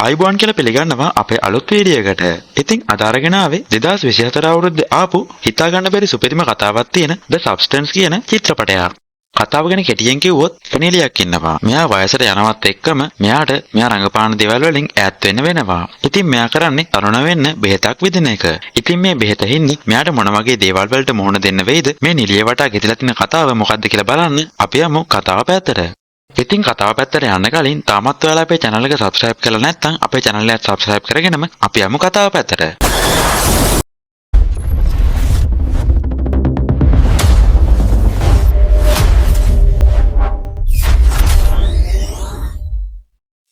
අයිබෝන් කියලා පිළිගන්නවා අපේ අලුත් වීඩියෝ එකට. ඉතින් අද අරගෙන ආවේ 2024 අවුරුද්දේ ආපු හිතා ගන්න බැරි සුපිරිම කතාවක් තියෙන The Substance කියන චිත්‍රපටයක්. කතාව ගැන කෙටියෙන් කිව්වොත් කෙනෙලියක් ඉන්නවා. මෙයා වයසට යනවත් එක්කම මෙයා රංගපාන දේවල් වලින් ඈත් වෙන්න වෙනවා. ඉතින් මෙයා කරන්නේ තරුණ වෙන්න බෙහෙතක් විදින එක. ඉතින් මේ බෙහෙත හින්දා මෙයාට මොන වගේ දේවල් වලට මුහුණ දෙන්න වෙයිද? මේ නිලිය වටා ගෙතිලා තියෙන කතාව මොකක්ද කියලා බලන්න අපි යමු කතාව පැත්තට. ඉතින් කතාව පැත්තට යන්න කලින් තාමත් ඔයාලා අපේ channel එක subscribe කරලා නැත්නම් අපේ channel එක subscribe කරගෙනම අපි යමු කතාව පැත්තට.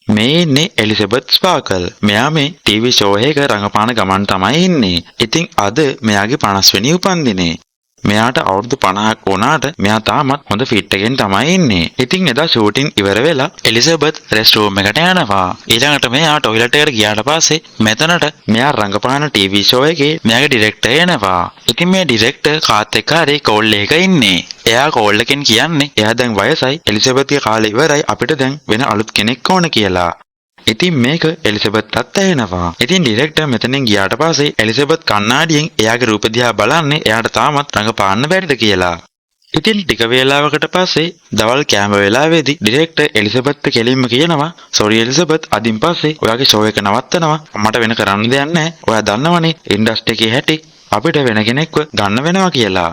මේ ඉන්නේ එලිසබෙත් ස්පාකල්. මෙයා මේ TV show එකක රංගපාන ගමන් තමයි ඉන්නේ. ඉතින් අද මෙයාගේ 50 වෙනි උපන්දිනේ. මෙයාට අවුරුදු 50ක් වුණාට මෙයා තාමත් හොඳ ෆිට් එකෙන් තමයි ඉන්නේ. ඉතින් එදා ෂූටින් ඉවර වෙලා එලිසබෙත් රෙස්ට් රූම් එකට යනවා. ඊළඟට මෙයා টয়ලට් එකට ගියාට පස්සේ මෙතනට මෙයා රංගපාන TV show එකේ මෙයාගේ ඩිරෙක්ටර් එනවා. ඉතින් මේ ඩිරෙක්ටර් කාත් එක්ක හරි කෝල් එකක ඉන්නේ. එයා කෝල් එකෙන් කියන්නේ එයා දැන් වයසයි එලිසබෙත්ගේ කාලේ ඉවරයි අපිට දැන් වෙන අලුත් කෙනෙක් ඕන කියලා. ඉතින් මේක එලිසබෙත්ටත් ඇහෙනවා. ඉතින් ඩිරෙක්ටර් මෙතනින් ගියාට පස්සේ එලිසබෙත් කණ්ණාඩියෙන් එයාගේ රූප දිහා බලන්නේ එයාට තාමත් රඟපාන්න බැරිද කියලා. ඉතින් ටික වේලාවකට පස්සේ දවල් කෑම වෙලාවේදී ඩිරෙක්ටර් එලිසබෙත්ට කෙලින්ම කියනවා "සෝරි එලිසබෙත්, අදින් පස්සේ ඔයාගේ ෂෝ එක නවත්තනවා. මට වෙන කරන්න දෙයක් නැහැ. ඔයා දන්නවනේ ඉන්ඩස්ට්‍රි එකේ හැටි. අපිට වෙන කෙනෙක්ව ගන්න වෙනවා කියලා."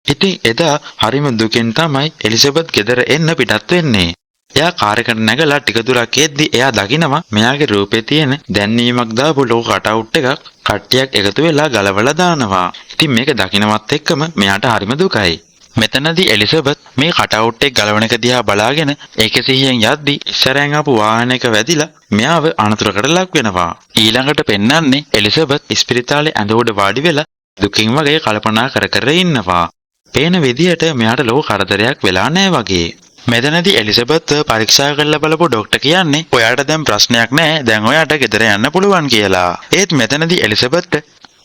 ඉතින් එදා හරිම දුකෙන් තමයි එලිසබෙත් ගෙදර එන්න පිටත් වෙන්නේ. එයා කාර් එකට නැගලා ටික දුරක් යද්දි එයා දකිනවා මෙයාගේ රූපේ තියෙන දැන්වීමක් දාපු ලෝක කටවුට් එකක් කට්ටියක් එකතු වෙලා ගලවලා දානවා. ඉතින් මේක දකිනවත් එක්කම මෙයාට හරිම දුකයි. මෙතනදී එලිසබෙත් මේ කටවුට් එක ගලවන එක දිහා බලාගෙන ඒකේ සිහියෙන් යද්දි ඉස්සරහෙන් ආපු වාහනයක වැදිලා මෙයාව අනතුරකට ලක් වෙනවා. ඊළඟට පෙන්වන්නේ එලිසබෙත් ඉස්පිරිතාලේ ඇඳ උඩ වාඩි වෙලා දුකින් වගේ කල්පනා කර ඉන්නවා. පේන විදියට මෙයාට ලෝක කරදරයක් වෙලා නැහැ වගේ. මෙතනදී එලිසබෙත් පරීක්ෂා කරලා බලපු ડોක්ටර් කියන්නේ ඔයාට දැන් ප්‍රශ්නයක් නැහැ, දැන් ඔයාට ගෙදර යන්න පුළුවන් කියලා. ඒත් මෙතනදී එලිසබෙත්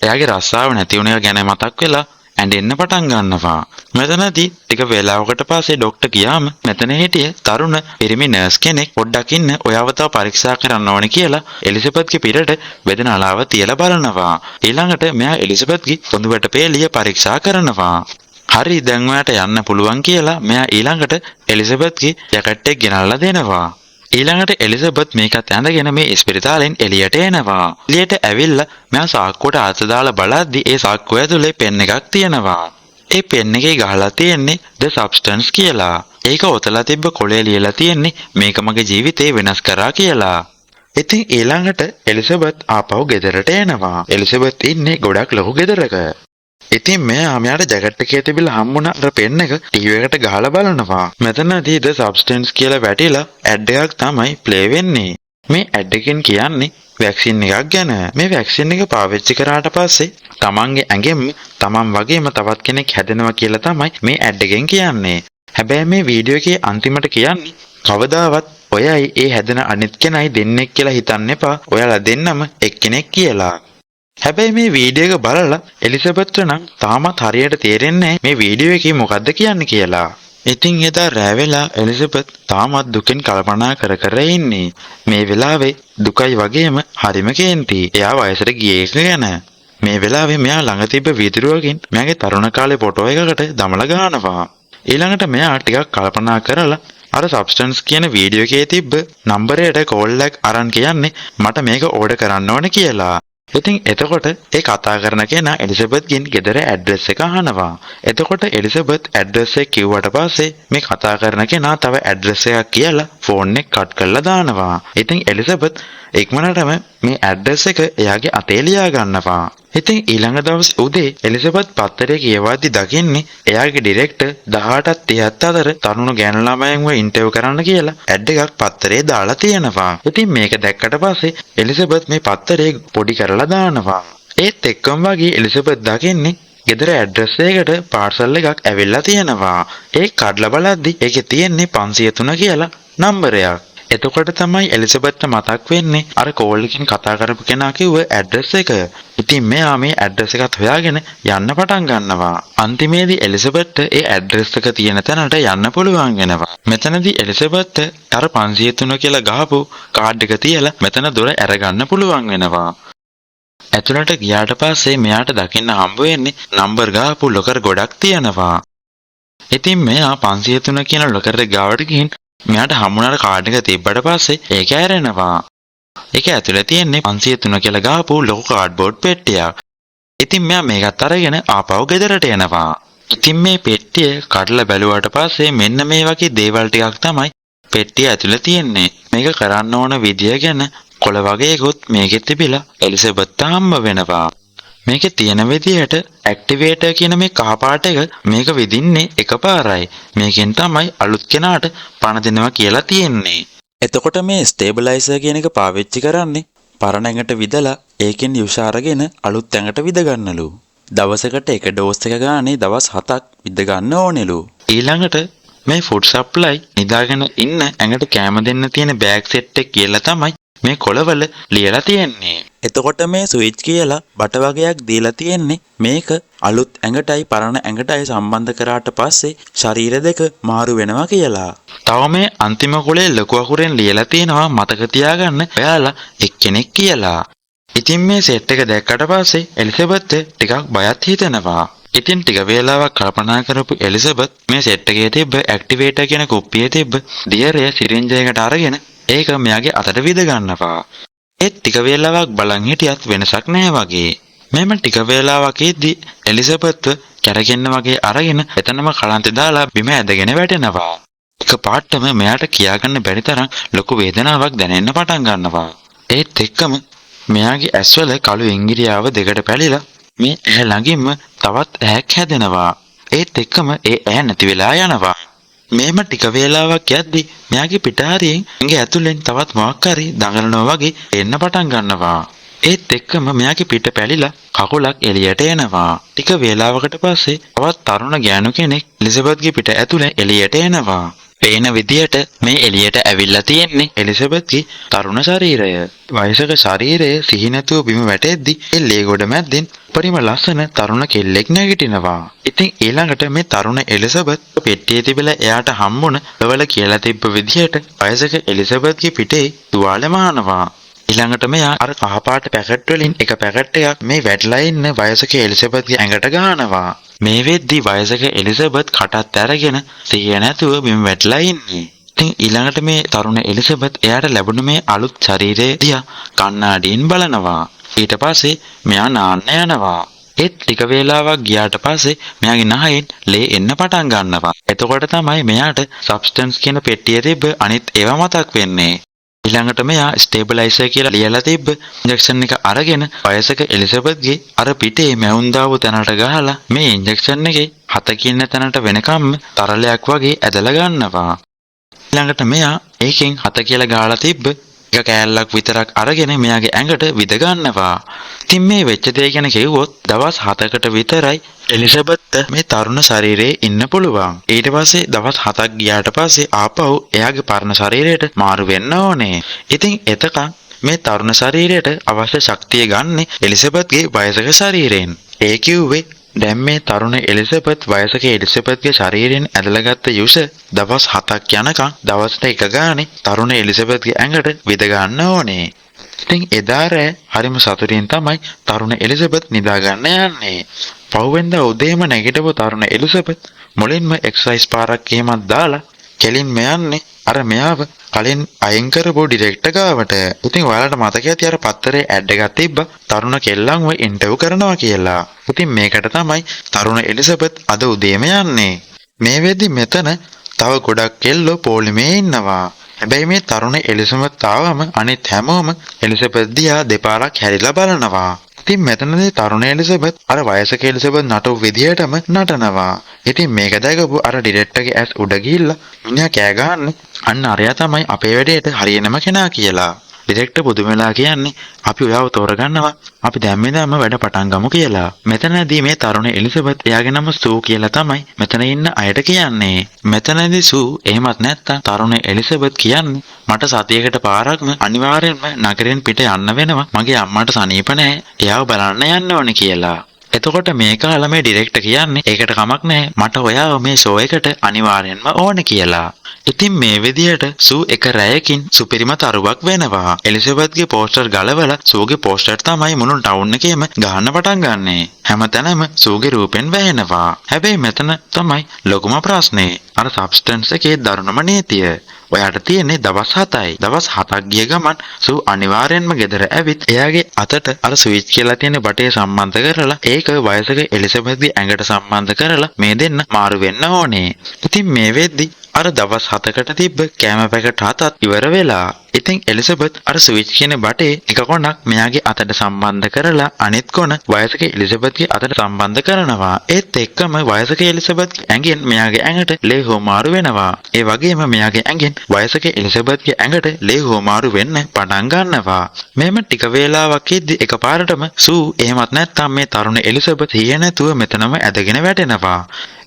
එයාගේ රස්සාව නැති වුණ එක ගැන මතක් වෙලා ඇඬෙන්න පටන් ගන්නවා. මෙතනදී ටික වේලාවකට පස්සේ ડોක්ටර් ගියාම මෙතන හිටිය තරුණ පිරිමි නර්ස් කෙනෙක් පොඩ්ඩක් ඉන්න ඔයාව තව පරීක්ෂා කරන්න ඕනේ කියලා එලිසබෙත්ගේ පිටට වේදනාලාව තියලා බලනවා. ඊළඟට මෙයා එලිසබෙත්ගේ කොඳුබට පේලිය පරීක්ෂා කරනවා. හරි දැන් ඔයාට යන්න පුළුවන් කියලා මෙයා ඊළඟට එලිසබෙත්ගේ ජැකට් එක ගෙනල්ලා දෙනවා. ඊළඟට එලිසබෙත් මේකත් ඇඳගෙන මේ ඉස්පිරිතාලෙන් එළියට එනවා. එළියට ඇවිල්ලා මෙයා සාක්කුවට අත දාලා බලද්දි ඒ සාක්කුව ඇතුලේ පෙන් එකක් තියෙනවා. ඒ පෙන් එකේ ගහලා තියෙන්නේ The Substance කියලා. ඒක ඔතලා තිබ්බ කොලේ ලියලා තියෙන්නේ මේක මගේ ජීවිතේ වෙනස් කරා කියලා. ඉතින් ඊළඟට එලිසබෙත් ආපහු ගෙදරට එනවා. එලිසබෙත් ඉන්නේ ගොඩක් ලොකු ගෙදරක. ඉතින් මෙයාට ජැකට් එකේ තිබිලා හම්බුණ අර පෙන් එක ටීවී එකට ගහලා බලනවා. මෙතනදී The Substance කියලා වැටිලා ඇඩ් එකක් තමයි ප්ලේ වෙන්නේ. මේ ඇඩ් එකෙන් කියන්නේ වැක්සින් එකක් ගැන. මේ වැක්සින් එක පාවිච්චි කරාට පස්සේ තමන්ගේ ඇඟෙන් තමන් වගේම තවත් කෙනෙක් හැදෙනවා කියලා තමයි මේ ඇඩ් එකෙන් කියන්නේ. හැබැයි මේ වීඩියෝ එකේ අන්තිමට කියන්නේ කවදාවත් ඔයයි ඒ හැදෙන අනිත් කෙනයි දෙන්නෙක් කියලා හිතන්න එපා. ඔයාලා දෙන්නම එක්කෙනෙක් කියලා. හැබැයි මේ වීඩියෝ එක බලලා එලිසබෙත්ට නම් තාමත් හරියට තේරෙන්නේ මේ වීඩියෝ එකේ මොකද්ද කියන්නේ කියලා. ඉතින් එදා රෑ වෙලා එලිසබෙත් තාමත් දුකෙන් කල්පනා කර ඉන්නේ. මේ වෙලාවේ දුකයි වගේම හරිම කේන්ති. එයා වයසට ගියේ එක ගැන. මේ වෙලාවේ මෙයා ළඟ තිබ්බ වීදුරුවකින් මෙයාගේ තරුණ කාලේ ෆොටෝ එකකට දමලා ගන්නවා. ඊළඟට මෙයා ටිකක් කල්පනා කරලා අර Substance කියන වීඩියෝ එකේ තිබ්බ නම්බරයට කෝල් එකක් අරන් කියන්නේ මට මේක ඕඩර් කරන්න ඕනේ කියලා. ඉතින් එතකොට ඒ කතා කරන කෙනා එලිසබෙත්ගෙන් ගෙදර ඇඩ්‍රස් එක අහනවා. එතකොට එලිසබෙත් ඇඩ්‍රස් එක කිව්වට පස්සේ මේ කතා කරන කෙනා තව ඇඩ්‍රස් එකක් කියලා ෆෝන් එක කට් කරලා දානවා. ඉතින් එලිසබෙත් ඉක්මනටම මේ ඇඩ්‍රස් එක එයාගේ අතේ ලියා ගන්නවා. ඉතින් ඊළඟ දවස් උදේ එලිසබෙත් පත්තරේ කියවද්දි දකින්නේ එයාගේ ඩිරෙක්ටර් 18:30 අතර තරුණ ගෑනු ළමයෙක්ව ඉන්ටර්විව් කරන්න කියලා ඇඩ් එකක් පත්තරේ දාලා තියෙනවා. ඉතින් මේක දැක්කට පස්සේ එලිසබෙත් මේ පත්තරේ පොඩි කරලා දානවා. ඒත් එක්කම වගේ එලිසබෙත් දකින්නේ ගෙදර ඇඩ්‍රස් එකකට පාර්සල් එකක් ඇවිල්ලා තියෙනවා. ඒක කඩලා බලද්දි ඒකේ තියෙන්නේ 503 කියලා නම්බරයක්. එතකොට තමයි එලිසබෙත්ට මතක් වෙන්නේ අර කෝල් එකකින් කතා කරපු කෙනා කිව්ව ඇඩ්‍රස් එක. ඉතින් මෙයා මේ ඇඩ්‍රස් එකත් හොයාගෙන යන්න පටන් ගන්නවා. අන්තිමේදී එලිසබෙත්ට ඒ ඇඩ්‍රස් එක තියෙන තැනට යන්න පුළුවන් වෙනවා. මෙතනදී එලිසබෙත්ට අර 503 කියලා ගහපු කාඩ් එක තියලා මෙතන දොර අරගන්න පුළුවන් වෙනවා. ඇතුළට ගියාට පස්සේ මෙයාට දකින්න හම්බ වෙන්නේ නම්බර් ගහපු ලොකර් ගොඩක් තියෙනවා. ඉතින් මෙයා 503 කියන ලොකර් එක ගාවට ගිහින් මෙයාට හම්බුනාට කාඩ් එක තිබ්බට පස්සේ ඒක ඇරෙනවා. ඒක ඇතුලේ තියෙන්නේ 503 කියලා ගහපු ලොකු කාඩ්බෝඩ් පෙට්ටියක්. ඉතින් මෙයා මේකත් අරගෙන ආපහු ගෙදරට එනවා. ඉතින් මේ පෙට්ටිය කඩලා බැලුවාට පස්සේ මෙන්න මේ වගේ දේවල් ටිකක් තමයි පෙට්ටිය ඇතුලේ තියෙන්නේ. මේක කරන්න ඕන විදිය ගැන කොළ වගේකුත් මේකෙත් තිබිලා එලිසබෙත්ට හම්බ වෙනවා. මේකේ තියෙන විදියට ඇක්ටිවේටර් කියන මේ කහ පාට එක මේක විදින්නේ එකපාරයි. මේකෙන් තමයි අලුත් කෙනාට පණ දෙනවා කියලා තියෙන්නේ. එතකොට මේ ස්ටේබලයිසර් කියන එක පාවිච්චි කරන්නේ පරණ ඇඟට විදලා ඒකෙන් යුෂ අරගෙන අලුත් ඇඟට විද ගන්නලු. දවසකට එක ඩෝස් එක ගානේ දවස් 7ක් විද ගන්න ඕනෙලු. ඊළඟට මේ ෆුඩ් සප්ලයි නිදාගෙන ඉන්න ඇඟට කැම දෙන්න තියෙන බෑග් සෙට් එක කියලා තමයි මේ කොළවල ලියලා තියෙන්නේ. එතකොට මේ ස්විච් කියලා බට වගේක් දීලා තියෙන්නේ මේක අලුත් ඇඟටයි පරණ ඇඟටයි සම්බන්ධ කරාට පස්සේ ශරීර දෙක මාරු වෙනවා කියලා. තව මේ අන්තිම කොලේ ලොකු අකුරෙන් ලියලා තියෙනවා මතක තියාගන්න ඔයාලා එක්කෙනෙක් කියලා. ඉතින් මේ සෙට් එක දැක්කට පස්සේ එලිසබෙත් ටිකක් බයත් හිතෙනවා. ඉතින් ටික වේලාවක් කල්පනා කරපු එලිසබෙත් මේ සෙට් එකේ තිබ්බ ඇක්ටිවේටර් කියන කුප්පියේ තිබ්බ දියරය සිරින්ජ් එකකට අරගෙන ඒක මෙයාගේ අතට විද ගන්නවා. ඒත් ටික වේලාවක් බලන් හිටියත් වෙනසක් නැහැ වගේ. මෙම ටික වේලාවක් ඉද්දි එලිසබෙත් කැරගෙන්න වගේ අරගෙන එතනම කලන්තේ දාලා බිම ඇදගෙන වැටෙනවා. එක පාටම මෙයාට කියාගන්න බැරි තරම් ලොකු වේදනාවක් දැනෙන්න පටන් ගන්නවා. ඒත් එක්කම මෙයාගේ ඇස්වල කළු ඉංගිරියාව දෙකට පැලිලා මේ ඇහැ ළඟින්ම තවත් ඇහැක් හැදෙනවා. ඒත් එක්කම ඒ ඇහැ නැති වෙලා යනවා. මේම ටික වේලාවක් යද්දි මෙයාගේ පිටාරියෙන් ඇඟ ඇතුලෙන් තවත් මොකක් හරි දඟලනවා වගේ එන්න පටන් ගන්නවා. ඒත් එක්කම මෙයාගේ පිට පැලිලා කකුලක් එළියට එනවා. ටික වේලාවකට පස්සේ තවත් තරුණ ගෑනු කෙනෙක් එලිසබෙත්ගේ පිට ඇතුලේ එළියට එනවා. පේන විදියට මේ එළියට ඇවිල්ලා තියෙන්නේ එලිසබෙත්ගේ තරුණ ශරීරය. වයසක ශරීරය සිහි නැතුව බිම වැටෙද්දි ඒ ලේ ගොඩ මැද්දෙන් පරිම ලස්සන තරුණ කෙල්ලෙක් නැගිටිනවා. ඉතින් ඊළඟට මේ තරුණ එලිසබෙත් පෙට්ටියේ තිබිලා එයාට හම්බුණ ලවල කියලා තිබ්බ විදියට වයසක එලිසබෙත්ගේ පිටේ තුවාලෙ මානවා. ඊළඟට මෙයා අර කහපාට පැකට් වලින් එක පැකට් එකක් මේ වැටලා ඉන්න වයසක එලිසබෙත්ගේ ඇඟට ගහනවා. මේ වෙද්දි වයසක එලිසබෙත් කටත් අරගෙන සිහිය නැතුව බිම වැටලා ඉන්නේ. ඉතින් ඊළඟට මේ තරුණ එලිසබෙත් එයාට ලැබුණ මේ අලුත් ශරීරය දිහා කණ්ණාඩියෙන් බලනවා. ඊට පස්සේ මෙයා නාන්න යනවා. ඒත් ටික වේලාවක් ගියාට පස්සේ මෙයාගේ නහයෙන් ලේ එන්න පටන් ගන්නවා. එතකොට තමයි මෙයාට සබ්ස්ටන්ස් කියන පෙට්ටියේ තිබ්බ අනිත් ඒවා මතක් වෙන්නේ. ඊළඟට මෙයා ස්ටේබලයිසර් කියලා ලියලා තිබ්බ ඉන්ජෙක්ෂන් එක අරගෙන වයසක එලිසබෙත්ගේ අර පිටේ මැවුම් දාපු තැනට ගහලා මේ ඉන්ජෙක්ෂන් එකේ හත කියන තැනට වෙනකම්ම තරලයක් වගේ ඇදලා ගන්නවා. ඊළඟට මෙයා ඒකෙන් හත කියලා ගහලා තිබ්බ එක කෑල්ලක් විතරක් අරගෙන මෙයාගේ ඇඟට විද ගන්නවා. ඉතින් මේ වෙච්ච දේ ගැන කිව්වොත් දවස් 7කට විතරයි එලිසබෙත් මේ තරුණ ශරීරයේ ඉන්න පුළුවන්. ඊට පස්සේ දවස් 7ක් ගියාට පස්සේ ආපහු එයාගේ පරණ ශරීරයට මාරු වෙන්න ඕනේ. ඉතින් එතකන් මේ තරුණ ශරීරයට අවශ්‍ය ශක්තිය ගන්න එලිසබෙත්ගේ වයසක ශරීරයෙන්. ඒ කිව්වේ දැන් මේ තරුණ එලිසබෙත් වයසක එලිසබෙත්ගේ ශරීරයෙන් ඇදලා ගත්ත යුෂ දවස් 7ක් යනකම් දවසට එක ගානේ තරුණ එලිසබෙත්ගේ ඇඟට විද ගන්න ඕනේ. ඉතින් එදා රෑ හරිම සතුටින් තමයි තරුණ එලිසබෙත් නිදා ගන්න යන්නේ. පහුවෙන්දා උදේම නැගිටපු තරුණ එලිසබෙත් මුලින්ම එක්සර්සයිස් පාරක් එහෙමත් දාලා කෙලින්ම යන්නේ අර මෙයාව කලින් අයින් කරපු ඩිරෙක්ටර් ගාවට. ඉතින් ඔයාලට මතක ඇති අර පත්තරේ ඇඩ් එකක් තිබ්බ තරුණ කෙල්ලන්ව ඉන්ටර්විව් කරනවා කියලා. ඉතින් මේකට තමයි තරුණ එලිසබෙත් අද උදේම යන්නේ. මේ වෙද්දි මෙතන තව ගොඩක් කෙල්ලෝ පොලිමේ ඉන්නවා. හැබැයි මේ තරුණ එලිසබෙත් ආවම අනිත් හැමෝම එලිසබෙත් දිහා දෙපාරක් හැරිලා බලනවා. ඉතින් මෙතනදී තරුණ එලිසබෙත් අර වයසක එලිසබෙත් නටු විදියටම නටනවා. ඉතින් මේක දැකපු අර ඩිරෙක්ටර්ගේ ඇස් උඩ ගිහිල්ලා මිනිහා කෑ ගහන්නේ අන්න අරයා තමයි අපේ වැඩේට හරියනම කෙනා කියලා. ඩිරෙක්ටර් පුදුම වෙලා කියන්නේ අපි ඔයාව තෝරගන්නවා. අපි දැන් මෙදාම වැඩ පටන් ගමු කියලා. මෙතනදී මේ තරුණ එලිසබෙත් එයාගේ නම සූ කියලා තමයි මෙතන ඉන්න අයට කියන්නේ. මෙතනදී සූ එහෙමත් නැත්තම් තරුණ එලිසබෙත් කියන්නේ මට සතියකට පාරක්ම අනිවාර්යෙන්ම නගරෙන් පිට යන්න වෙනවා. මගේ අම්මාට සනීප නැහැ. එයාව බලන්න යන්න ඕනේ කියලා. එතකොට මේක අහලා මේ ඩිරෙක්ටර් කියන්නේ ඒකට කමක් නැහැ. මට ඔයාව මේ ෂෝ එකට අනිවාර්යෙන්ම ඕනේ කියලා. ඉතින් මේ විදිහට සූ එක රැයකින් සුපිරිම තරුවක් වෙනවා. එලිසබෙත්ගේ පෝස්ටර් ගලවලා සූගේ පෝස්ටර් තමයි මුළු ටවුන් එකේම ගහන්න පටන් ගන්නෙ. හැමතැනම සූගේ රූපෙන් වැහෙනවා. හැබැයි මෙතන තමයි ලොකුම ප්‍රශ්නේ. අර සබ්ස්ටන්ස් එකේ දරුණුම නීතිය. ඔයාට තියෙන්නේ දවස් 7යි. දවස් 7ක් ගිය ගමන් සූ අනිවාර්යෙන්ම ගෙදර ඇවිත් එයාගේ අතට අර ස්විච් කියලා තියෙන බටේ සම්බන්ධ කරලා ඒක වයසක එලිසබෙත්ගේ ඇඟට සම්බන්ධ කරලා මේ දෙන්න මාරු වෙන්න ඕනේ. ඉතින් මේ වෙද්දි අර දවස් 7කට තිබ්බ කෑම පැකට් 7ත් ඉවර වෙලා. ඉතින් එලිසබෙත් අර ස්විච් කියන බටේ එක කොනක් මෙයාගේ අතට සම්බන්ධ කරලා අනිත් කොන වයසක එලිසබෙත්ගේ අතට සම්බන්ධ කරනවා. ඒත් එක්කම වයසක එලිසබෙත්ගේ ඇඟෙන් මෙයාගේ ඇඟට ලේ හොමාරු වෙනවා. ඒ වගේම මෙයාගේ ඇඟෙන් වයසක එලිසබෙත්ගේ ඇඟට ලේ හොමාරු වෙන්න පටන් ගන්නවා. මෙහෙම ටික වේලාවක් ඉද්දි එකපාරටම සූ එහෙමත් නැත්නම් මේ තරුණ එලිසබෙත් හිය නැතුව මෙතනම ඇදගෙන වැටෙනවා.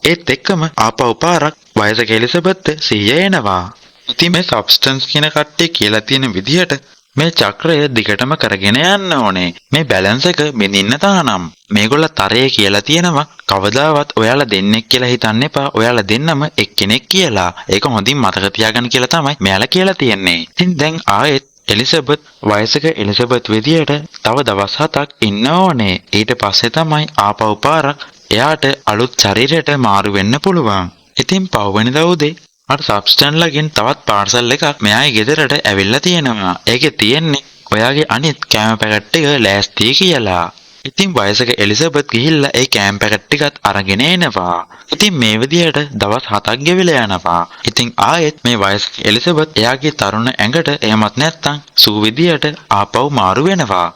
ඒත් එක්කම ආපහු පාරක් වයසක එලිසබෙත් සිහිය එනවා. ඉතින් මේ සබ්ස්ටන්ස් කියන කට්ටිය කියලා තියෙන විදිහට මේ චක්‍රය දිගටම කරගෙන යන්න ඕනේ. මේ බැලන්ස් එක බින්දින්න තානම්. මේගොල්ල තරයේ කියලා තියෙනවා කවදාවත් ඔයාලා දෙන්නෙක් කියලා හිතන්න එපා. ඔයාලා දෙන්නම එක්කෙනෙක් කියලා. ඒක හොඳින් මතක තියාගන්න කියලා තමයි මෙයාලා කියලා තියෙන්නේ. ඉතින් දැන් ආයෙත් එලිසබෙත් වයසක එලිසබෙත් විදියට තව දවස් 7ක් ඉන්න ඕනේ. ඊට පස්සේ තමයි ආපහු පාරක් එයාට අලුත් ශරීරයට මාරු වෙන්න පුළුවන්. ඉතින් පවවෙනිදා උදේ අර සබ්ස්ටන්ලගෙන් තවත් පාර්සල් එකක් මෙයාගේ ගෙදරට ඇවිල්ලා තියෙනවා. ඒකේ තියෙන්නේ ඔයාගේ අනිත් කෑම පැකට් එක ලෑස්ති කියලා. ඉතින් වයසක එලිසබෙත් ගිහිල්ලා ඒ කෑම පැකට් ටිකත් අරගෙන එනවා. ඉතින් මේ විදිහට දවස් 7ක් ගෙවිලා යනවා. ඉතින් ආයෙත් මේ වයසක එලිසබෙත් එයාගේ තරුණ ඇඟට එහෙමත් නැත්තම් සූ විදියට ආපහු මාරු වෙනවා.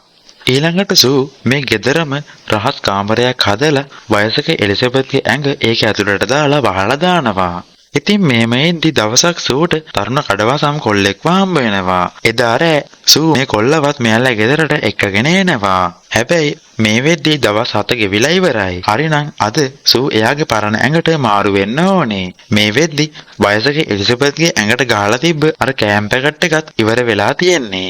ඊළඟට සූ මේ ගෙදරම රහස් කාමරයක් හදලා වයසක එලිසබෙත්ගේ ඇඟ ඒක ඇතුළට දාලා වහලා දානවා. ඉතින් මේමෙන්දි දවසක් සූට තරුණ කඩවාසම් කොල්ලෙක්ව හම්බ වෙනවා. එදා රෑ සූ මේ කොල්ලවත් මෙයාලා ගෙදරට එක්කගෙන එනවා. හැබැයි මේ වෙද්දී දවස් 7 ගෙවිලා ඉවරයි. හරිනම් අද සූ එයාගේ පරණ ඇඟට මාරු වෙන්න ඕනේ. මේ වෙද්දී වයසක එලිසබෙත්ගේ ඇඟට ගහලා තිබ්බ අර කෑම් පැකට් එකත් ඉවර වෙලා තියෙන්නේ.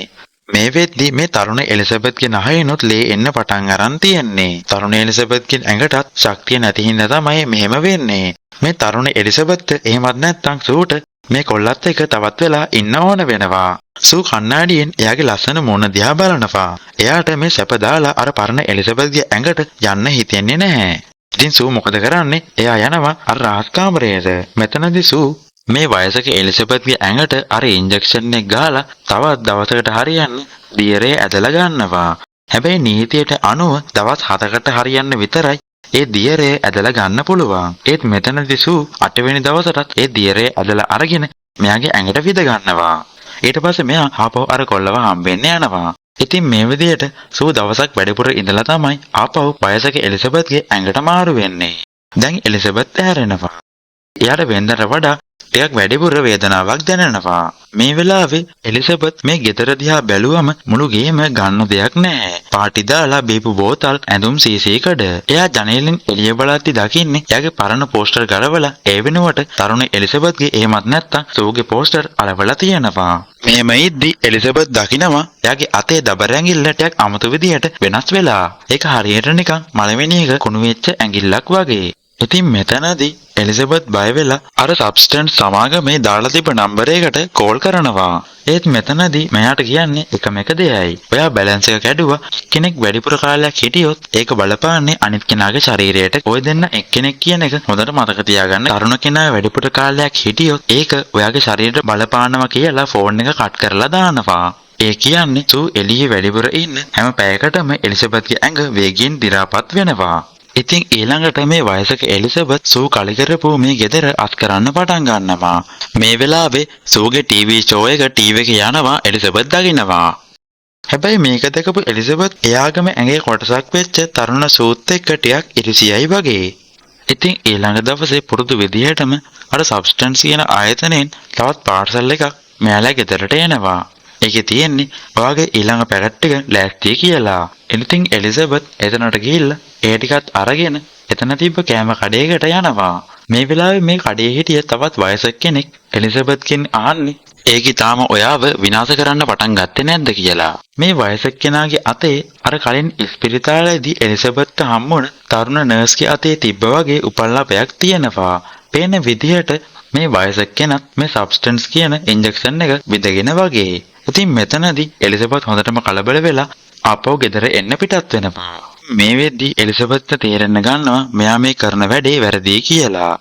මේ වෙද්දී මේ තරුණ එලිසබෙත්ගේ නහයනොත් ලේ එන්න පටන් අරන් තියෙන්නේ. තරුණ එලිසබෙත්ගේ ඇඟටත් ශක්තිය නැති හින්දා තමයි මෙහෙම වෙන්නේ. මේ තරුණ එලිසබෙත් එහෙමත් නැත්නම් සූට මේ කොල්ලත් එක්ක තවත් වෙලා ඉන්න ඕන වෙනවා. සූ කණ්ණාඩියෙන් එයාගේ ලස්සන මුණ දිහා බලනවා. එයාට මේ සැප දාලා අර පරණ එලිසබෙත්ගේ ඇඟට යන්න හිතෙන්නේ නැහැ. ඉතින් සූ මොකද කරන්නේ? එයා යනවා අර රහස් කාමරයට. මෙතනදී සූ මේ වයසක එලිසබෙත්ගේ ඇඟට අර ඉන්ජෙක්ෂන් එක ගහලා තවත් දවසකට හරියන්න දියරේ ඇදලා ගන්නවා. හැබැයි නීතියට අනුව දවස් 7කට හරියන්න විතරයි ඒ දියරේ ඇදලා ගන්න පුළුවන්. ඒත් මෙතනදී සූ 8 වෙනි දවසටත් ඒ දියරේ ඇදලා අරගෙන මෙයාගේ ඇඟට විද ගන්නවා. ඊට පස්සේ මෙයා ආපහු අර කොල්ලව හම්බෙන්න යනවා. ඉතින් මේ විදිහට සූ දවසක් වැඩිපුර ඉඳලා තමයි ආපහු වයසක එලිසබෙත්ගේ ඇඟට මාරු වෙන්නේ. දැන් එලිසබෙත් ඇහැරෙනවා. එයාට වෙනදට වඩා ටිකක් වැඩිපුර වේදනාවක් දැනෙනවා. මේ වෙලාවේ එලිසබෙත් මේ ගෙදර දිහා බැලුවම මුළු ගේම ගන්න දෙයක් නැහැ. පාටි දාලා බීපු බෝතල් ඇඳුම් සීසී කඩ. එයා ජනේලෙන් එළිය බලද්දි දකින්නේ එයාගේ පරණ පෝස්ටර් ගලවලා ඒ වෙනුවට තරුණ එලිසබෙත්ගේ එහෙමත් නැත්තම් සූගේ පෝස්ටර් අලවලා තියෙනවා. මෙහෙම ඉද්දි එලිසබෙත් දකිනවා එයාගේ අතේ දබර ඇඟිල්ල ටිකක් අමුතු විදියට වෙනස් වෙලා. ඒක හරියට නිකන් මලවෙණියක කුණු වෙච්ච ඇඟිල්ලක් වගේ. ඉතින් මෙතනදී එලිසබෙත් බය වෙලා අර සබ්ස්ටන්ස් සමාගමේ දාලා තිබ්බ නම්බර් එකට කෝල් කරනවා. ඒත් මෙතනදී මෙයාට කියන්නේ එකම එක දෙයයි. ඔයා බැලන්ස් එක කැඩුවා. කෙනෙක් වැඩිපුර කාලයක් හිටියොත් ඒක බලපාන්නේ අනිත් කෙනාගේ ශරීරයට. ඔය දෙන්න එක්කෙනෙක් කියන එක හොඳට මතක තියාගන්න. තරුණ කෙනා වැඩිපුර කාලයක් හිටියොත් ඒක ඔයාගේ ශරීරයට බලපානවා කියලා ෆෝන් එක කට් කරලා දානවා. ඒ කියන්නේ සූ එළියේ වැඩිපුර ඉන්න හැම පැයකටම එලිසබෙත්ගේ ඇඟ වේගයෙන් දි รา පත් වෙනවා. ඉතින් ඊළඟට මේ වයසක එලිසබෙත් සූ කලකරපු මේ ගෙදර අත් කරන්න පටන් ගන්නවා. මේ වෙලාවේ සූගේ ටීවී ෂෝ එක ටීවී එකේ යනවා එලිසබෙත් දකිනවා. හැබැයි මේක දැකපු එලිසබෙත් එයාගම ඇඟේ කොටසක් වෙච්ච තරුණ සූත් එක්ක ටිකක් ඉරිසියයි වගේ. ඉතින් ඊළඟ දවසේ පුරුදු විදිහටම අර සබ්ස්ටන්ස් කියන ආයතනයෙන් තවත් පාර්සල් එකක් මෙයාලා ගෙදරට එනවා. ඒකේ තියෙන්නේ ඔයාගේ ඊළඟ පැකට් එක ලෑස්තියි කියලා. ඉතින් එලිසබෙත් එතනට ගිහිල්ලා ඒ ටිකත් අරගෙන එතන තිබ්බ කෑම කඩේකට යනවා. මේ වෙලාවේ මේ කඩේ හිටිය තවත් වයසක කෙනෙක් එලිසබෙත්ගෙන් අහන්නේ ඒකි තාම ඔයාව විනාශ කරන්න පටන් ගත්තේ නැද්ද කියලා. මේ වයසක කෙනාගේ අතේ අර කලින් ඉස්පිරිතාලේදී එලිසබෙත්ට හම්බුණ තරුණ නර්ස්ගේ අතේ තිබ්බ වගේ උපල්ලාපයක් තියෙනවා. පේන විදිහට මේ වයසක කෙනත් මේ සබ්ස්ටන්ස් කියන ඉන්ජෙක්ෂන් එක විදගෙන වගේ. ඉතින් මෙතනදී එලිසබෙත් හොඳටම කලබල වෙලා ආපහු ගෙදර එන්න පිටත් වෙනවා. මේ වෙද්දී එලිසබෙත්ට තේරෙන්න ගන්නවා මෙයා මේ කරන වැඩේ වැරදි කියලා.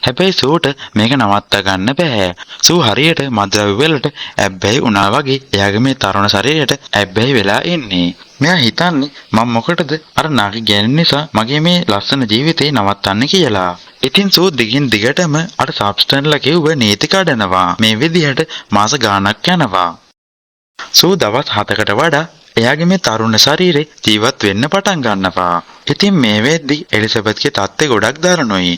හැබැයි සූට මේක නවත්ත ගන්න බෑ. සූ හරියට මද්ද්‍රව්‍ය වලට ඇබ්බැහි වුණා වගේ එයාගේ මේ තරුණ ශරීරයට ඇබ්බැහි වෙලා ඉන්නේ. මෙයා හිතන්නේ මම මොකටද අර නාකි ගැන නිසා මගේ මේ ලස්සන ජීවිතේ නවත්තන්නේ කියලා. ඉතින් සූ දිගින් දිගටම අර සබ්ස්ටන්ස්ලා කිව්ව නීති කඩනවා. මේ විදිහට මාස ගාණක් යනවා. සූ දවස් 7කට වඩා එයාගේ මේ තරුණ ශරීරේ ජීවත් වෙන්න පටන් ගන්නවා. ඉතින් මේ වෙද්දී එලිසබෙත්ගේ තත්ත්වය ගොඩක් දරුණුයි.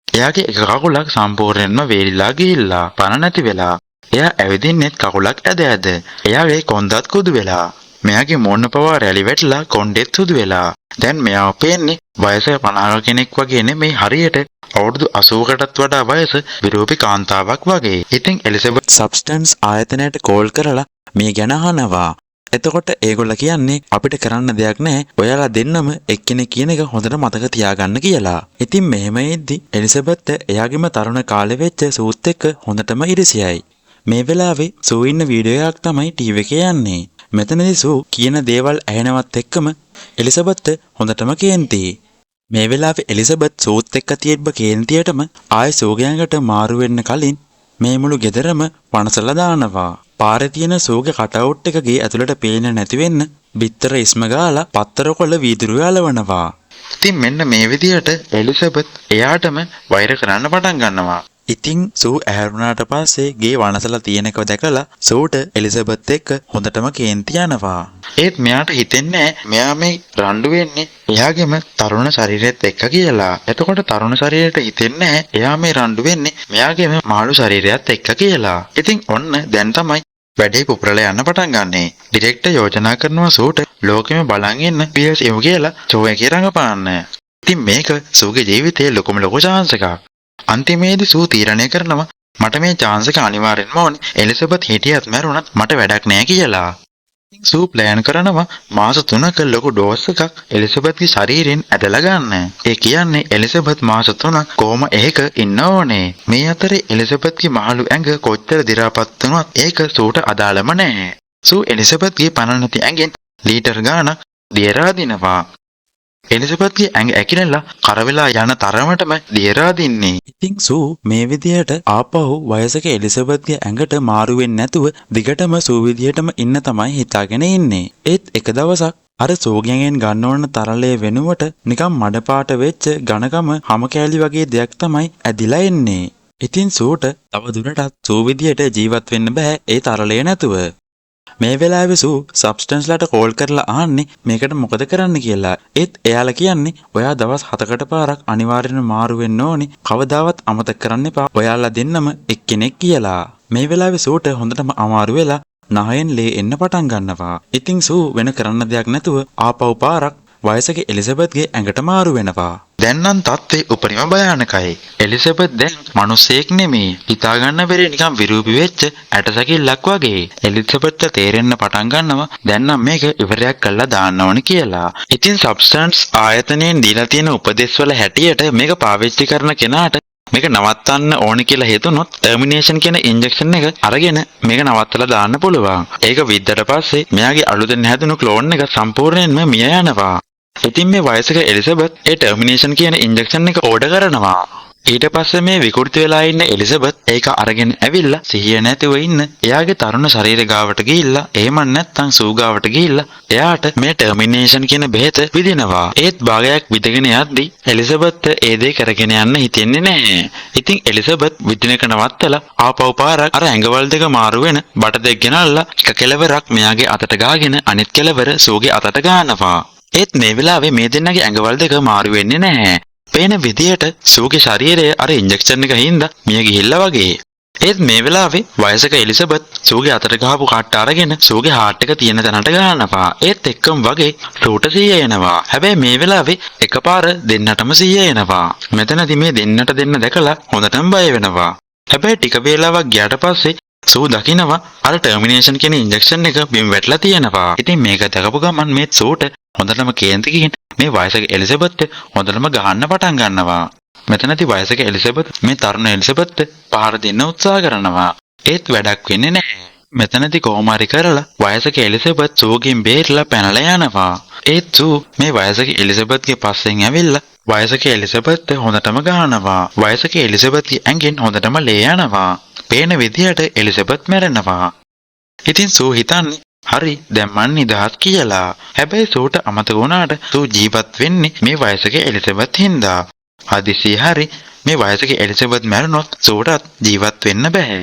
එයාගේ එක කකුලක් සම්පූර්ණයෙන්ම වේලිලා ගිහිල්ලා පණ නැති වෙලා. එයා ඇවිදින්නෙත් කකුලක් ඇද ඇද. එයාගේ කොන්දත් කුදු වෙලා. මෙයාගේ මූණ පවා රැලි වැටලා කොණ්ඩෙත් සුදු වෙලා. දැන් මෙයාව පේන්නේ වයස 50 කෙනෙක් වගේ නෙමෙයි හරියට අවුරුදු 80කටත් වඩා වයස විරූපී කාන්තාවක් වගේ. ඉතින් එලිසබෙත් සබ්ස්ටන්ස් ආයතනයට කෝල් කරලා මේ ගැන අහනවා. එතකොට ඒගොල්ල කියන්නේ අපිට කරන්න දෙයක් නැහැ. ඔයාලා දෙන්නම එක්කෙනෙක් කියන එක හොඳට මතක තියාගන්න කියලා. ඉතින් මෙහෙම ඉද්දි එලිසබෙත් එයාගේම තරුණ කාලේ වෙච්ච සූත් එක්ක හොඳටම ඉරිසියයි. මේ වෙලාවේ සූ ඉන්න වීඩියෝ එකක් තමයි ටීවී එකේ යන්නේ. මෙතනදී සූ කියන දේවල් ඇහෙනවත් එක්කම එලිසබෙත් හොඳටම කේන්ති. මේ වෙලාවේ එලිසබෙත් සූත් එක්ක තියබ්බ කේන්තියටම ආයෙ සූගේ ඇඟට මාරු වෙන්න කලින් මේ මුළු ගෙදරම වනසලා දානවා. පාරේ තියෙන සූගේ කටවුට් එක ගේ ඇතුළට පේන්නේ නැති වෙන්න බිත්තර ඉස්ම ගාලා පත්තර කොළ වීදුරුව යලවනවා. ඉතින් මෙන්න මේ විදිහට එලිසබෙත් එයාටම වෛර කරන්න පටන් ගන්නවා. ඉතින් සූ ඇහැරුණාට පස්සේ ගේ වනසලා තියෙන එක දැකලා සූට එලිසබෙත් එක්ක හොඳටම කේන්ති යනවා. ඒත් මෙයාට හිතෙන්නේ මෙයා මේ රණ්ඩු වෙන්නේ එයාගේම තරුණ ශරීරයත් එක්ක කියලා. එතකොට තරුණ ශරීරයට හිතෙන්නේ එයා මේ රණ්ඩු වෙන්නේ මෙයාගේම මාළු ශරීරයත් එක්ක කියලා. ඉතින් ඔන්න දැන් තමයි වැඩේ පුපුරලා යන්න පටන් ගන්නෙ. ඩිරෙක්ටර් යෝජනා කරනවා සූට ලෝකෙම බලන් ඉන්න PSU කියලා ෂෝ එකේ රඟපාන්න. ඉතින් මේක සූගේ ජීවිතයේ ලොකුම chance එකක්. අන්තිමේදී සූ තීරණය කරනවා මට මේ chance එක අනිවාර්යෙන්ම ඕනේ. එලිසබෙත් හිටියත් මැරුණත් මට වැඩක් නෑ කියලා. සූ ප්ලෑන් කරනවා මාස 3ක ලොකු ඩෝස් එකක් එලිසබෙත්ගේ ශරීරයෙන් ඇදලා ගන්න. ඒ කියන්නේ එලිසබෙත් මාස 3ක් කොහොම එහෙක ඉන්න ඕනේ. මේ අතරේ එලිසබෙත්ගේ මහලු ඇඟ කොච්චර දි รา පත් වුණත් ඒක සූට අදාළම නැහැ. සූ එලිසබෙත්ගේ පණ නැති ඇඟෙන් ලීටර් ගාණක් දියරා දිනවා. එලිසබෙත්ගේ ඇඟ ඇකිලලා කරවෙලා යන තරමටම දියරා දින්නේ. ඉතින් සූ මේ විදියට ආපහු වයසක එලිසබෙත්ගේ ඇඟට මාරු වෙන්නේ නැතුව දිගටම සූ විදියටම ඉන්න තමයි හිතාගෙන ඉන්නේ. ඒත් එක දවසක් අර සූගෙන් ගන්න ඕන තරලයේ වෙනුවට නිකන් මඩ පාට වෙච්ච ඝනකම හැම කෑලි වගේ දෙයක් තමයි ඇදිලා එන්නේ. ඉතින් සූට තව දුරටත් සූ විදියට ජීවත් වෙන්න බෑ ඒ තරලය නැතුව. මේ වෙලාවේ සූ සබ්ස්ටන්ස්ලාට කෝල් කරලා අහන්නේ මේකට මොකද කරන්න කියලා. ඒත් එයාලා කියන්නේ ඔයා දවස් 7කට පාරක් අනිවාර්යෙන්ම මාරු වෙන්න ඕනි. කවදාවත් අමතක කරන්න එපා. ඔයාලා දෙන්නම එක්කෙනෙක් කියලා. මේ වෙලාවේ සූට හොඳටම අමාරු වෙලා නහයෙන් ලේ එන්න පටන් ගන්නවා. ඉතින් සූ වෙන කරන්න දෙයක් නැතුව ආපහු පාරක් වයසක එලිසබෙත්ගේ ඇඟට මාරු වෙනවා. දැන් නම් තත්ත්වය උපරිම භයානකයි. එලිසබෙත් දැන් මිනිස්සෙක් නෙමෙයි. හිතා ගන්න බැරි නිකන් විරූපී වෙච්ච ඇටසැකිල්ලක් වගේ. එලිසබෙත්ට තේරෙන්න පටන් ගන්නවා දැන් නම් මේක ඉවරයක් කරලා දාන්න ඕනේ කියලා. ඉතින් සබ්ස්ටන්ස් ආයතනයෙන් දීලා තියෙන උපදෙස්වල හැටියට මේක පාවිච්චි කරන කෙනාට මේක නවත්තන්න ඕනේ කියලා හිතුනොත් ටර්මිනේෂන් කියන ඉන්ජෙක්ෂන් එක අරගෙන මේක නවත්තලා දාන්න පුළුවන්. ඒක විද්දට පස්සේ මෙයාගේ අලුතෙන් හැදුණු ක්ලෝන් එක සම්පූර්ණයෙන්ම මිය යනවා. ඉතින් මේ වයසක එලිසබෙත් ඒ ටර්මිනේෂන් කියන ඉන්ජෙක්ෂන් එක ඕඩර් කරනවා. ඊට පස්සේ මේ විකෘති වෙලා ඉන්න එලිසබෙත් ඒක අරගෙන ඇවිල්ලා සිහිය නැතිව ඉන්න එයාගේ තරුණ ශරීර ගාවට ගිහිල්ලා එහෙම නැත්නම් සූ ගාවට ගිහිල්ලා එයාට මේ ටර්මිනේෂන් කියන බෙහෙත විදිනවා. ඒත් භාගයක් විදගෙන යද්දි එලිසබෙත් ඒ දේ කරගෙන යන්න හිතෙන්නේ නැහැ. ඉතින් එලිසබෙත් විදිනක නවත්තලා ආපහු පාරක් අර ඇඟවල් දෙක මාරු වෙන බට දෙක ගෙනල්ලා එක කෙලවරක් මෙයාගේ අතට ගාගෙන අනිත් කෙලවර සූගේ අතට ගන්නවා. ඒත් මේ වෙලාවේ මේ දෙන්නගේ ඇඟවල් දෙක මාරු වෙන්නේ නැහැ. පේන විදියට සූගේ ශරීරය අර ඉන්ජෙක්ෂන් එක හින්දා මිය ගිහිල්ලා වගේ. ඒත් මේ වෙලාවේ වයසක එලිසබෙත් සූගේ අතට ගහපු කට්ට අරගෙන සූගේ හાર્ට් එක තියෙන තැනට ගහනවා. ඒත් එක්කම වගේ සූට සිහිය එනවා. හැබැයි මේ වෙලාවේ එකපාර දෙන්නටම සිහිය එනවා. මෙතනදී මේ දෙන්නට දෙන්න දැකලා හොඳටම බය වෙනවා. හැබැයි ටික වේලාවක් ගියාට පස්සේ සූ දකිනවා අර ටර්මිනේෂන් කියන ඉන්ජෙක්ෂන් එක බිම් වැටලා තියෙනවා. ඉතින් මේක දැකපු ගමන් මේ සූට හොඳටම කේන්ති ගිහින් මේ වයසක එලිසබෙත් හොඳටම ගහන්න පටන් ගන්නවා. මෙතනදී වයසක එලිසබෙත් මේ තරුණ එලිසබෙත් පහර දෙන්න උත්සාහ කරනවා. ඒත් වැඩක් වෙන්නේ නැහැ. මෙතනදී කොහොම හරි කරලා වයසක එලිසබෙත් සූගෙන් බේරලා පැනලා යනවා. ඒත් සූ මේ වයසක එලිසබෙත්ගේ පස්සෙන් ඇවිල්ලා වයසක එලිසබෙත් හොඳටම ගහනවා. වයසක එලිසබෙත්ගේ ඇඟෙන් හොඳටම ලේ යනවා. පේන විදියට එලිසබෙත් මැරෙනවා. ඉතින් සූ හිතන්නේ හරි දැන් මං නිදහස් කියලා. හැබැයි සූට අමතක වුණාට සූ ජීවත් වෙන්නේ මේ වයසක එලිසබෙත් හින්දා. හදිසියේ හරි මේ වයසක එලිසබෙත් මැරුණොත් සූටත් ජීවත් වෙන්න බෑ.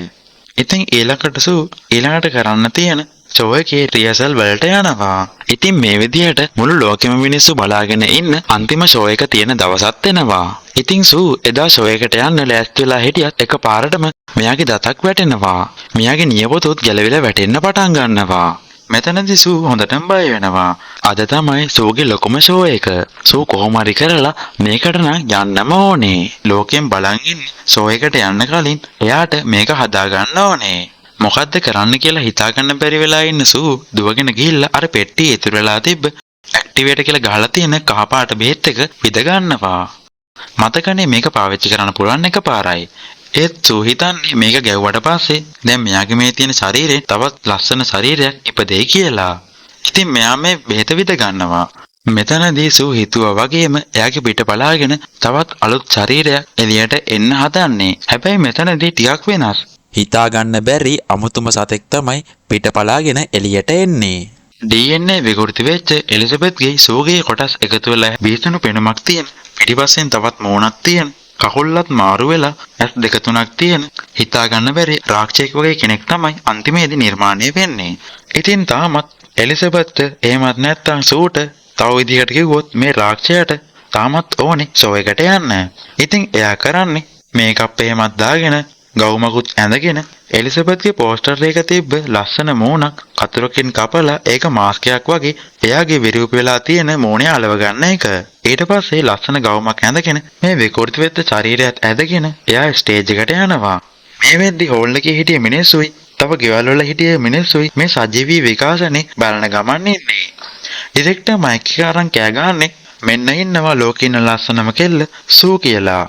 ඉතින් ඊළඟට කරන්න තියෙන ෂෝ එකේ රියසල් වලට යනවා. ඉතින් මේ විදිහට මුළු ලෝකෙම මිනිස්සු බලාගෙන ඉන්න අන්තිම ෂෝ එක තියෙන දවසක් එනවා. ඉතින් සූ එදා ෂෝ එකට යන්න ලෑස්ති වෙලා හිටියත් එකපාරටම මෙයාගේ දතක් වැටෙනවා. මෙයාගේ නියපොතුත් ගැලවිලා වැටෙන්න පටන් ගන්නවා. මෙතනදී සූ හොඳටම බය වෙනවා. අද තමයි සූගේ ලොකුම ෂෝ එක. සූ කොහොම හරි කරලා මේකට නම් යන්නම ඕනේ. ලෝකෙන් බලන් ඉන්නේ ෂෝ එකට යන්න කලින් එයාට මේක හදා ගන්න ඕනේ. මොකද්ද කරන්න කියලා හිතා ගන්න බැරි වෙලා ඉන්න සූ දුවගෙන ගිහිල්ලා අර පෙට්ටියේ ඉතුරු වෙලා තිබ්බ ඇක්ටිවේටර් කියලා ගහලා තියෙන කහපාට බෙහෙත් එක විද ගන්නවා. මතකනේ මේක පාවිච්චි කරන්න පුළුවන් එකපාරයි. ඒත් සූ හිතන්නේ මේක ගැව්වට පස්සේ දැන් මෙයාගේ මේ තියෙන ශරීරේ තවත් ලස්සන ශරීරයක් ඉපදෙයි කියලා. ඉතින් මෙයා මේ බෙහෙත විද ගන්නවා. මෙතනදී සූ හිතුවා වගේම එයාගේ පිට බලාගෙන තවත් අලුත් ශරීරයක් එළියට එන්න හදන්නේ. හැබැයි මෙතනදී ටිකක් වෙනස්. හිතා ගන්න බැරි අමුතුම සතෙක් තමයි පිට බලාගෙන එළියට එන්නේ. DNA විකෘති වෙච්ච එලිසබෙත්ගේ සූගේ කොටස් එකතු වෙලා බීසණු පෙනුමක් තියෙන. පිටිපස්සෙන් තවත් මූණක් තියෙන. කකුල්ලත් මාරු වෙලා ඇස් දෙක තුනක් තියෙන හිතා ගන්න බැරි රාක්ෂයෙක් වගේ කෙනෙක් තමයි අන්තිමේදී නිර්මාණය වෙන්නේ. ඉතින් තාමත් එලිසබෙත් එහෙමත් නැත්තම් සූට තව විදිහකට කිව්වොත් මේ රාක්ෂයාට තාමත් ඕනේ ෂෝ එකට යන්න. ඉතින් එයා කරන්නේ මේකප් එහෙමත් දාගෙන ගවුමකුත් ඇඳගෙන එලිසබෙත්ගේ පෝස්ටර් එක තිබ්බ ලස්සන මූණක් කතුරකින් කපලා ඒක මාස්ක් එකක් වගේ එයාගේ විරූප වෙලා තියෙන මූණේ අලව ගන්න එක. ඊට පස්සේ ලස්සන ගවුමක් ඇඳගෙන මේ විකෘති වෙච්ච ශරීරයත් ඇඳගෙන එයා ස්ටේජ් එකට යනවා. මේ වෙද්දි හෝල් එකේ හිටිය මිනිස්සුයි තව ගෙවල් වල හිටිය මිනිස්සුයි මේ සජීවී විකාශනේ බලන ගමන් ඉන්නේ. ඩිරෙක්ටර් මයික් එක අරන් කෑ ගහන්නේ මෙන්න ඉන්නවා ලෝකේ ඉන්න ලස්සනම කෙල්ල සූ කියලා.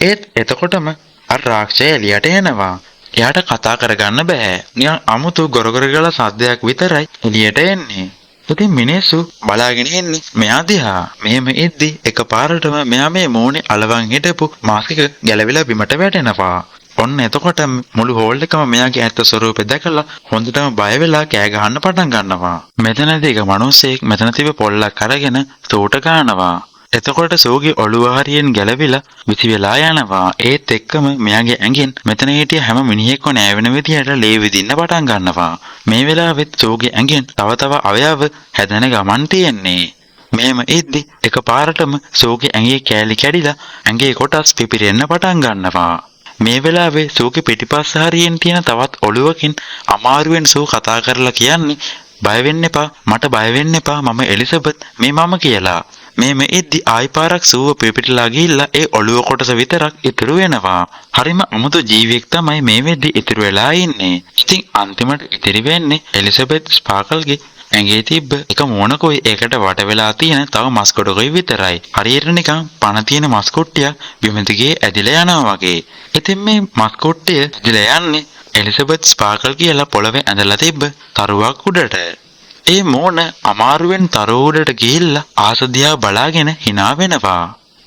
ඒත් එතකොටම අර රාක්ෂය එළියට එනවා. එයාට කතා කරගන්න බෑ. නිකන් අමුතු ගොරගොර ගල සද්දයක් විතරයි එළියට එන්නේ. ඉතින් මිනිස්සු බලාගෙන ඉන්නේ මෙයා දිහා. මෙහෙම ඉද්දි එකපාරටම මෙයා මේ මූණේ අලවන් හිටපු මාස්ක් එක ගැලවිලා බිමට වැටෙනවා. ඔන්න එතකොට මුළු හෝල් එකම මෙයාගේ ඇත්ත ස්වරූපය දැකලා හොඳටම බය වෙලා කෑ ගහන්න පටන් ගන්නවා. මෙතනදී එක මිනිහෙක් මෙතන තිබ්බ පොල්ලක් අරගෙන සූට ගන්නවා. එතකොට සූගේ ඔළුව හරියෙන් ගැලවිලා විසි වෙලා යනවා. ඒත් එක්කම මෙයාගේ ඇඟෙන් මෙතන හිටිය හැම මිනිහෙක්ව නෑවෙන විදියට ලේ විදින්න පටන් ගන්නවා. මේ වෙලාවෙත් සූගේ ඇඟෙන් තව අවයව හැදෙන ගමන් තියෙන්නේ. මෙහෙම ඉද්දි එකපාරටම සූගේ ඇඟේ කෑලි කැඩිලා ඇඟේ කොටස් පිපිරෙන්න පටන් ගන්නවා. මේ වෙලාවේ සූගේ පිටිපස්ස හරියෙන් තියෙන තවත් ඔළුවකින් අමාරුවෙන් සූ කතා කරලා කියන්නේ බය වෙන්න එපා මට බය වෙන්න එපා මම එලිසබෙත් මේ මම කියලා. මෙහෙම ඉද්දි ආයි පාරක් සූව පිපිටලා ගිහිල්ලා ඒ ඔළුව කොටස විතරක් ඉතුරු වෙනවා. හරිම අමුතු ජීවියෙක් තමයි මේ වෙද්දි ඉතුරු වෙලා ඉන්නේ. ඉතින් අන්තිමට ඉතිරි වෙන්නේ එලිසබෙත් ස්පාකල්ගේ ඇඟේ තිබ්බ එක මොනකොයි ඒකට වට වෙලා තියෙන තව මස් කොටකොයි විතරයි. හරියට නිකන් පණ තියෙන මස් කුට්ටියක් බිම දිගේ ඇදිලා යනවා වගේ. ඉතින් මේ මස් කුට්ටිය ඇදිලා යන්නේ එලිසබෙත් ස්පාකල් කියලා පොළවේ ඇඳලා තිබ්බ තරුවක් උඩට. ඒ මෝන අමාරුවෙන් තරුව උඩට ගිහිල්ලා ආසදියා බලාගෙන hina වෙනවා.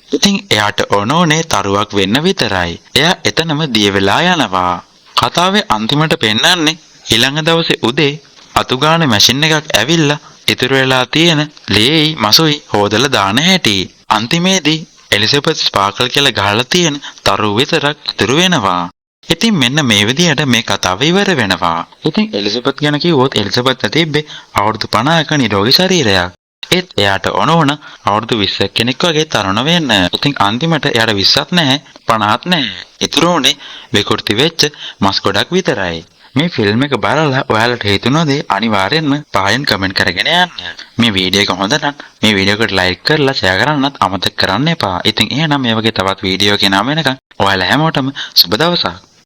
ඉතින් එයාට ඕනෝනේ තරුවක් වෙන්න විතරයි. එයා එතනම දිය වෙලා යනවා. කතාවේ අන්තිමට පෙන්නන්නේ ඊළඟ දවසේ උදේ අතුගාන මැෂින් එකක් ඇවිල්ලා ඉතුරු වෙලා තියෙන ලේයි මසුයි හොදලා දාන හැටි. අන්තිමේදී එලිසබෙත් ස්පාකල් කියලා ගහලා තියෙන තරුව විතරක් ඉතුරු වෙනවා. ඉතින් මෙන්න මේ විදිහට මේ කතාව ඉවර වෙනවා. ඉතින් එලිසබෙත් ගැන කිව්වොත් එලිසබෙත් තිබ්බේ අවුරුදු 50ක නිරෝගී ශරීරයක්. ඒත් එයාට ඕන වුණ අවුරුදු 20 කෙනෙක් වගේ තරුණ වෙන්න. ඉතින් අන්තිමට එයාට 20ක් නැහැ 50ක් නැහැ. ඉතුරු උනේ විකෘති වෙච්ච මස් ගොඩක් විතරයි. මේ ෆිල්ම් එක බලලා ඔයාලට හිතුණොත් අනිවාර්යෙන්ම පහෙන් කමෙන්ට් කරගෙන යන්න. මේ වීඩියෝ එක හොඳ නම් මේ වීඩියෝ එකට ලයික් කරලා ෂෙයා කරන්නත් අමතක කරන්න එපා. ඉතින් එහෙනම් මේ වගේ තවත් වීඩියෝ එකකින් ආව වෙනකන් ඔයාලා හැමෝටම සුබ දවසක්.